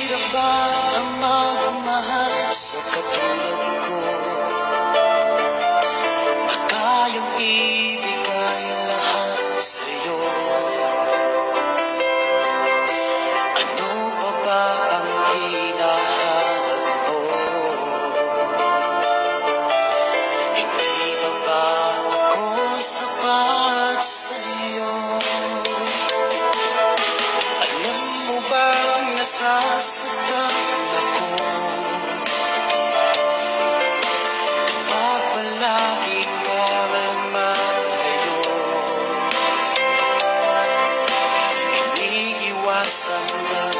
Mahirap ba ang magmahal sa katulad ko? Na kayang ibigay lahat sa'yo. Ano pa ba ang hinahanap mo? Hindi pa ba ako sapat sa'yo? Alam mo bang nasasaktan ako kapag palagi kang malayo? Iniiwasan lang